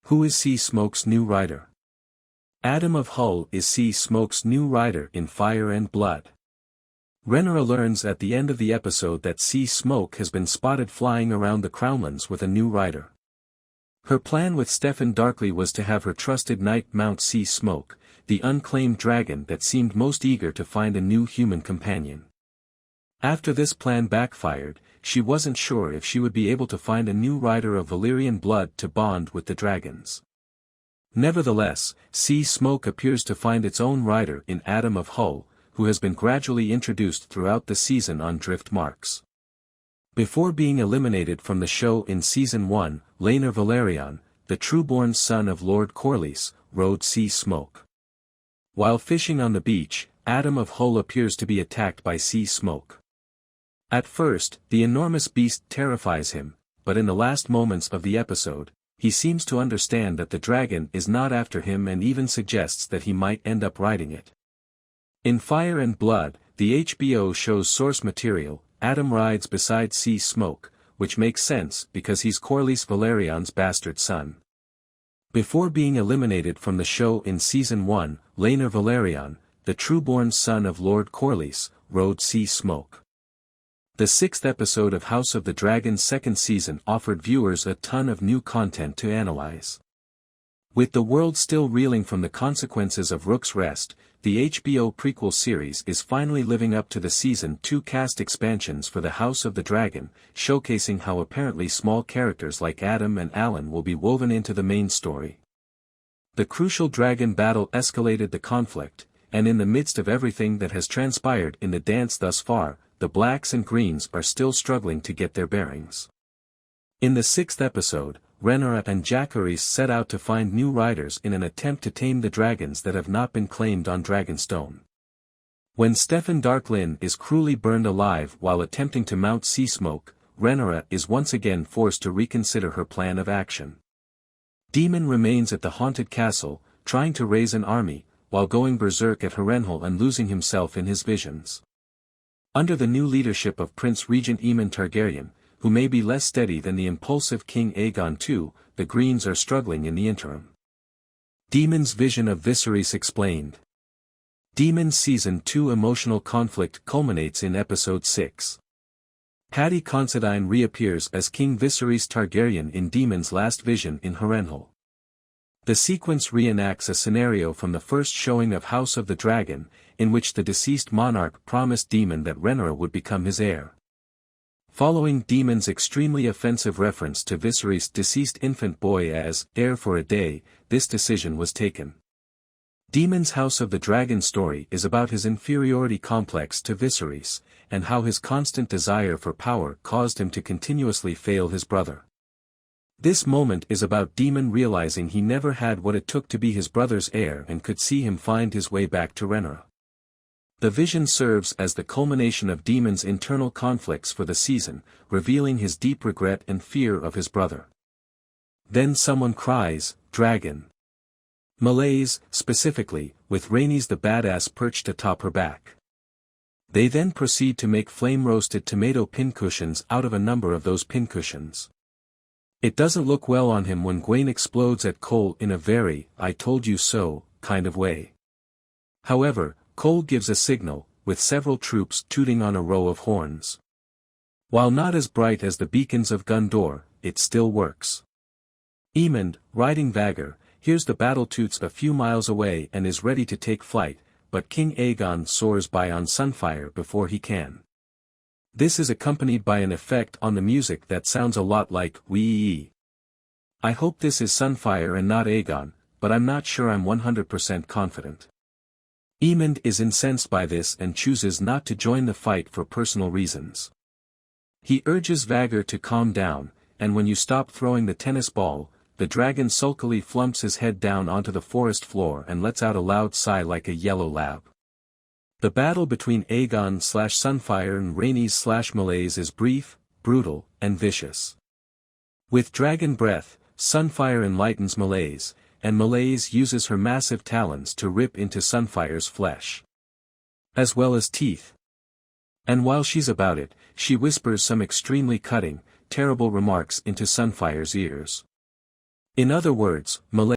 Who is Sea Smoke's new rider? Addam of Hull is Sea Smoke's new rider in Fire and Blood. Rhaenyra learns at the end of the episode that Sea Smoke has been spotted flying around the Crownlands with a new rider. Her plan with Steffon Darkly was to have her trusted knight mount Sea Smoke, the unclaimed dragon that seemed most eager to find a new human companion. After this plan backfired, she wasn't sure if she would be able to find a new rider of Valyrian blood to bond with the dragons. Nevertheless, Sea Smoke appears to find its own rider in Addam of Hull, who has been gradually introduced throughout the season on drift marks. Before being eliminated from the show in Season 1, Laenor Velaryon, the true-born son of Lord Corlys, rode Sea Smoke. While fishing on the beach, Addam of Hull appears to be attacked by Sea Smoke. At first, the enormous beast terrifies him, but in the last moments of the episode, he seems to understand that the dragon is not after him and even suggests that he might end up riding it. In Fire and Blood, the HBO show's source material, Addam rides beside Sea Smoke, which makes sense because he's Corlys Velaryon's bastard son. Before being eliminated from the show in Season 1, Laenor Velaryon, the true-born son of Lord Corlys, rode Sea Smoke. The 6th episode of House of the Dragon's 2nd season offered viewers a ton of new content to analyze. With the world still reeling from the consequences of Rook's Rest, the HBO prequel series is finally living up to the Season 2 cast expansions for the House of the Dragon, showcasing how apparently small characters like Addam and Alan will be woven into the main story. The crucial dragon battle escalated the conflict, and in the midst of everything that has transpired in the dance thus far, the Blacks and Greens are still struggling to get their bearings. In the 6th episode, Rhaenyra and Jacaerys set out to find new riders in an attempt to tame the dragons that have not been claimed on Dragonstone. When Steffon Darkly is cruelly burned alive while attempting to mount Sea Smoke, Rhaenyra is once again forced to reconsider her plan of action. Daemon remains at the haunted castle, trying to raise an army, while going berserk at Harrenhal and losing himself in his visions. Under the new leadership of Prince Regent Aemon Targaryen, who may be less steady than the impulsive King Aegon II, the Greens are struggling in the interim. Daemon's vision of Viserys explained. Daemon's Season 2 emotional conflict culminates in Episode 6. Paddy Considine reappears as King Viserys Targaryen in Daemon's last vision in Harrenhal. The sequence reenacts a scenario from the first showing of House of the Dragon, in which the deceased monarch promised Daemon that Rhaenyra would become his heir. Following Daemon's extremely offensive reference to Viserys' deceased infant boy as heir for a day, this decision was taken. Daemon's House of the Dragon story is about his inferiority complex to Viserys, and how his constant desire for power caused him to continuously fail his brother. This moment is about Daemon realizing he never had what it took to be his brother's heir and could see him find his way back to Rhaenyra. The vision serves as the culmination of Daemon's internal conflicts for the season, revealing his deep regret and fear of his brother. Then someone cries, "Dragon!" Malaise, specifically, with Rhaenys the badass perched atop her back. They then proceed to make flame-roasted tomato pincushions out of a number of those pincushions. It doesn't look well on him when Gwaine explodes at Cole in a very, "I told you so," kind of way. However, Cole gives a signal, with several troops tooting on a row of horns. While not as bright as the beacons of Gondor, it still works. Aemond, riding Vhagar, hears the battle toots a few miles away and is ready to take flight, but King Aegon soars by on Sunfire before he can. This is accompanied by an effect on the music that sounds a lot like "Wee." I hope this is Sunfire and not Aegon, but I'm not sure I'm 100% confident. Aemond is incensed by this and chooses not to join the fight for personal reasons. He urges Vhagar to calm down, and when you stop throwing the tennis ball, the dragon sulkily flumps his head down onto the forest floor and lets out a loud sigh like a yellow lab. The battle between Aegon/Sunfire and Rhaenys/Malaise is brief, brutal, and vicious. With dragon breath, Sunfire enlightens Malaise, and Malaise uses her massive talons to rip into Sunfire's flesh. As well as teeth. And while she's about it, she whispers some extremely cutting, terrible remarks into Sunfire's ears. In other words,